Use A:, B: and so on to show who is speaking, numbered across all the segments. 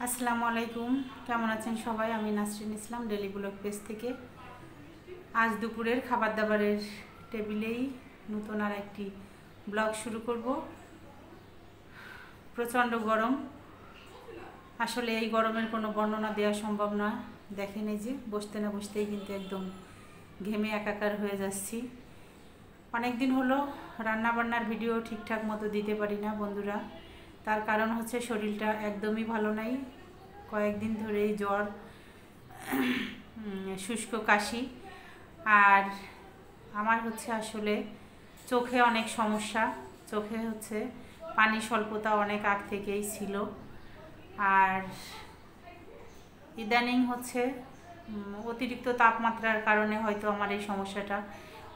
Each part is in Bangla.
A: আসসালামু আলাইকুম, কেমন আছেন সবাই? আমি নাসরিন ইসলাম, ডেলি ব্লগ পেজ থেকে। আজ দুপুরের খাবার দাবারের টেবিলেই নতুন আর একটি ব্লগ শুরু করব। প্রচণ্ড গরম, আসলে এই গরমের কোনো বর্ণনা দেওয়া সম্ভব না। দেখেন, এই যে বসতে না বসতেই কিন্তু একদম ঘেমে একাকার হয়ে যাচ্ছি। অনেক দিন হলো রান্নাবান্নার ভিডিও ঠিকঠাক মতো দিতে পারি না বন্ধুরা। তার কারণ হচ্ছে শরীরটা একদমই ভালো নাই। কয়েকদিন ধরেই জ্বর, শুষ্ক কাশি, আর আমার হচ্ছে আসলে চোখে অনেক সমস্যা। চোখে হচ্ছে পানি স্বল্পতা অনেক আগ থেকেই ছিল, আর ইদানিং হচ্ছে অতিরিক্ত তাপমাত্রার কারণে হয়তো আমার এই সমস্যাটা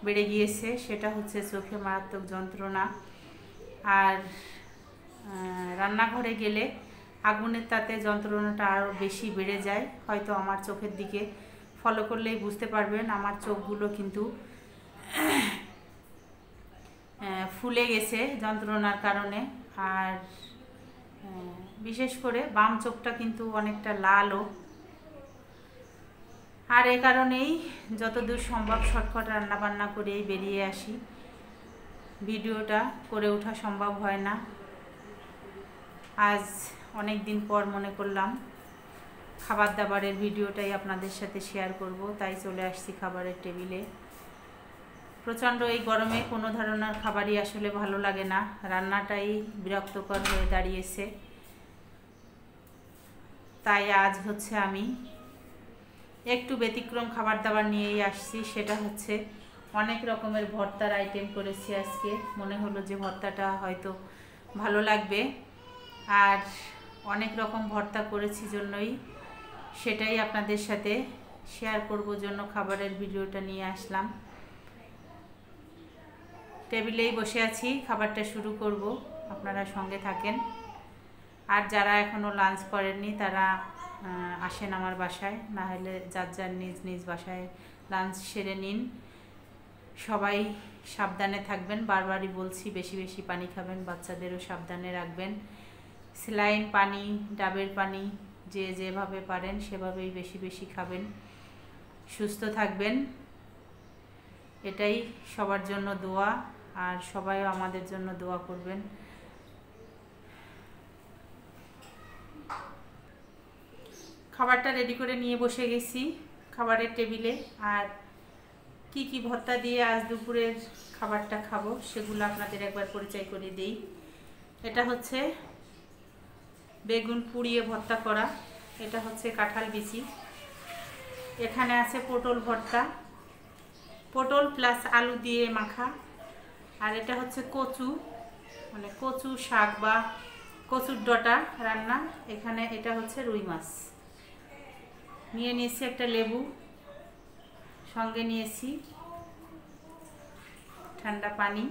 A: বেড়ে গিয়েছে। সেটা হচ্ছে চোখে মারাত্মক যন্ত্রণা। আর রান্নাঘরে গেলে আগুনের তাতে যন্ত্রণাটা আরও বেশি বেড়ে যায়। হয়তো আমার চোখের দিকে ফলো করলেই বুঝতে পারবেন, আমার চোখগুলো কিন্তু ফুলে গেছে যন্ত্রণার কারণে। আর বিশেষ করে বাম চোখটা কিন্তু অনেকটা লালও। আর এ কারণেই যতদূর সম্ভব শর্টকাট রান্নাবান্না করেই বেরিয়ে আসি। ভিডিওটা করে ওঠা সম্ভব হয় না। আজ অনেক দিন পর মনে করলাম খাবার দাবারের ভিডিওটাই আপনাদের সাথে শেয়ার করব, তাই চলে আসছি খাবারের টেবিলে। প্রচণ্ড এই গরমে কোনো ধরনের খাবারই আসলে ভালো লাগে না, রান্নাটাই বিরক্তকর হয়ে দাঁড়িয়েছে। তাই আজ হচ্ছে আমি একটু ব্যতিক্রম খাবার দাবার নিয়েই আসছি। সেটা হচ্ছে অনেক রকমের ভর্তার আইটেম করেছি আজকে। মনে হলো যে ভর্তাটা হয়তো ভালো লাগবে, আর অনেক রকম ভর্তা করেছি জন্যই সেটাই আপনাদের সাথে শেয়ার করব জন্য খাবারের ভিডিওটা নিয়ে আসলাম। টেবিলেই বসে আছি, খাবারটা শুরু করব, আপনারা সঙ্গে থাকেন। আর যারা এখনও লাঞ্চ করেননি তারা আসেন আমার বাসায়, না হলে যার যার নিজ নিজ বাসায় লাঞ্চ সেরে নিন। সবাই সাবধানে থাকবেন, বারবারই বলছি, বেশি বেশি পানি খাবেন, বাচ্চাদেরও সাবধানে রাখবেন। স্যালাইন পানি, ডাবের পানি যে যেভাবে পারেন সেভাবেই বেশি বেশি খাবেন, সুস্থ থাকবেন। এটাই সবার জন্য দোয়া, আর সবাইও আমাদের জন্য দোয়া করবেন। খাবারটা রেডি করে নিয়ে বসে গেছি খাবারের টেবিলে। আর কি কি ভর্তা দিয়ে আজ দুপুরের খাবারটা খাবো সেগুলো আপনাদের একবার পরিচয় করে দিই। এটা হচ্ছে বেগুন পুড়িয়ে ভর্তা করা, এটা হচ্ছে কাঁঠাল বিচি, এখানে আছে পটল ভর্তা, পটল প্লাস আলু দিয়ে মাখা, আর এটা হচ্ছে কচু, মানে কচু শাক বা কচুর ডাঁটা রান্না। এখানে এটা হচ্ছে রুই মাছ। নিয়ে নিয়েছি একটা লেবু, সঙ্গে নিয়েছি ঠান্ডা পানি।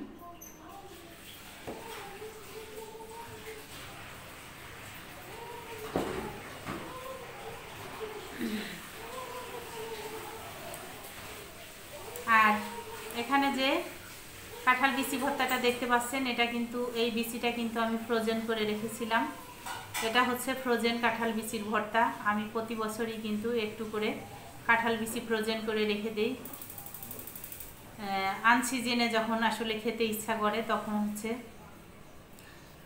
A: আর এখানে যে কাঁঠাল বিচি ভর্তাটা দেখতে পাচ্ছেন, এটা কিন্তু এই বিচিটা কিন্তু আমি ফ্রোজেন করে রেখেছিলাম। এটা হচ্ছে ফ্রোজেন কাঁঠাল বিচির ভর্তা। আমি প্রতি বছরই কিন্তু একটু করে কাঁঠাল বিচি ফ্রোজেন করে রেখে দিই। আনসিজনে যখন আসলে খেতে ইচ্ছা করে তখন হচ্ছে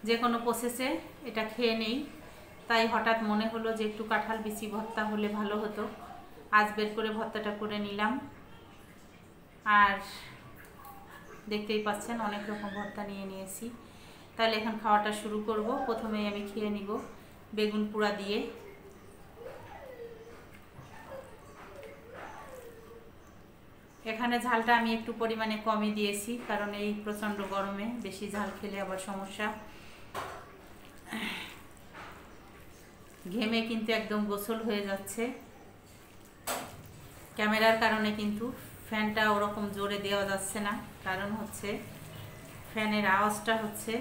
A: যে কোনো প্রসেসে এটা খেয়ে নেই। তাই হঠাৎ মনে হলো যে একটু কাঁঠাল বিচি ভর্তা হলে ভালো হতো, আজ বের করে ভর্তাটা করে নিলাম। আর দেখতেই পাচ্ছেন অনেক রকম ভর্তা নিয়ে নিয়েছি। তাহলে এখন খাওয়াটা শুরু করব। প্রথমেই আমি খেয়ে নিব বেগুন পোড়া দিয়ে। এখানে ঝালটা আমি একটু পরিমাণে কমই দিয়েছি, কারণ এই প্রচণ্ড গরমে বেশি ঝাল খেলে আবার সমস্যা। ঘেমে কিন্তু একদম গোসল হয়ে যাচ্ছে। ক্যামেরার কারণে কিন্তু ফ্যানটা ওরকম জোরে দেওয়া যাচ্ছে না, কারণ হচ্ছে ফ্যানের আওয়াজটা হচ্ছে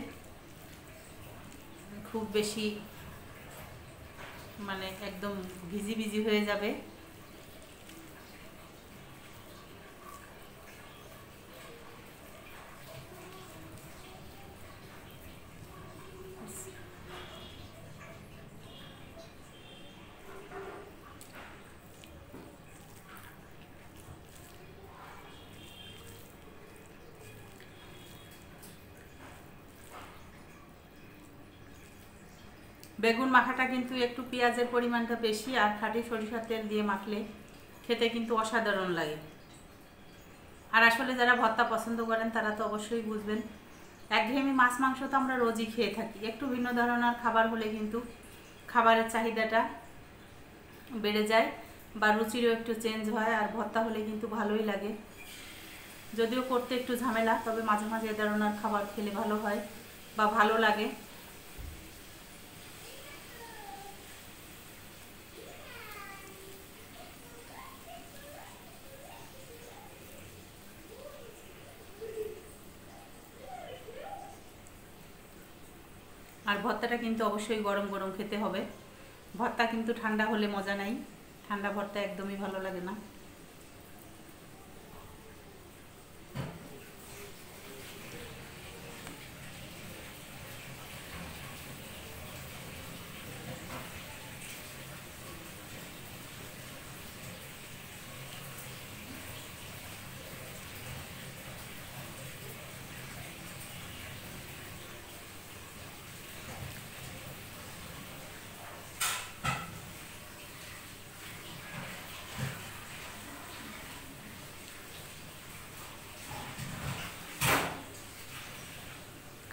A: খুব বেশি, মানে একদম ভিজি ভিজি হয়ে যাবে। বেগুন মাখাটা কিন্তু একটু পেঁয়াজের পরিমাণটা বেশি, আর খাঁটি সরিষার তেল দিয়ে মাখলে খেতে কিন্তু অসাধারণ লাগে। আর আসলে যারা ভর্তা পছন্দ করেন তারা তো অবশ্যই বুঝবেন, একঘেয়েমি মাছ মাংস তো আমরা রোজই খেয়ে থাকি, একটু ভিন্ন ধরনের খাবার হলে কিন্তু খাবারের চাহিদাটা বেড়ে যায় বা রুচিরও একটু চেঞ্জ হয়। আর ভর্তা হলে কিন্তু ভালোই লাগে, যদিও করতে একটু ঝামেলা, তবে মাঝে মাঝে এ ধরনের খাবার খেলে ভালো হয় বা ভালো লাগে। আর ভর্তাটা কিন্তু অবশ্যই গরম গরম খেতে হবে, ভর্তা কিন্তু ঠান্ডা হলে মজা নাই, ঠান্ডা ভর্তা একদমই ভালো লাগে না।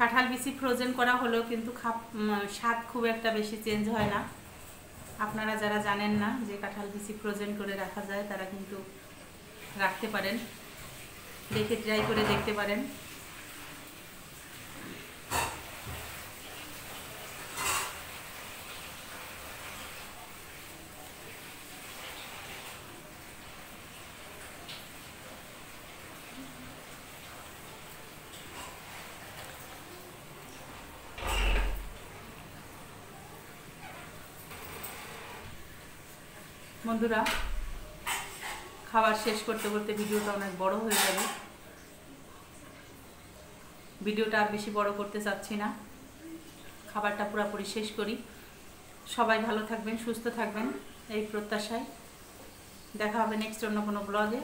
A: কাঁঠাল বিচি ফ্রোজেন করা হলেও কিন্তু স্বাদ খুব একটা বেশি চেঞ্জ হয় না। আপনারা যারা জানেন না যে কাঁঠাল বিচি ফ্রোজেন করে রাখা যায়, তারা কিন্তু রাখতে পারেন, দেখে ট্রাই করে দেখতে পারেন। বন্ধুরা, খাবার শেষ করতে করতে ভিডিওটা অনেক বড় হয়ে যাবে, ভিডিওটা আর বেশি বড় করতে চাচ্ছি না, খাবারটা পুরোপুরি শেষ করি। সবাই ভালো থাকবেন, সুস্থ থাকবেন এই প্রত্যাশায়। দেখা হবে নেক্সট অন্য কোনো ব্লগে।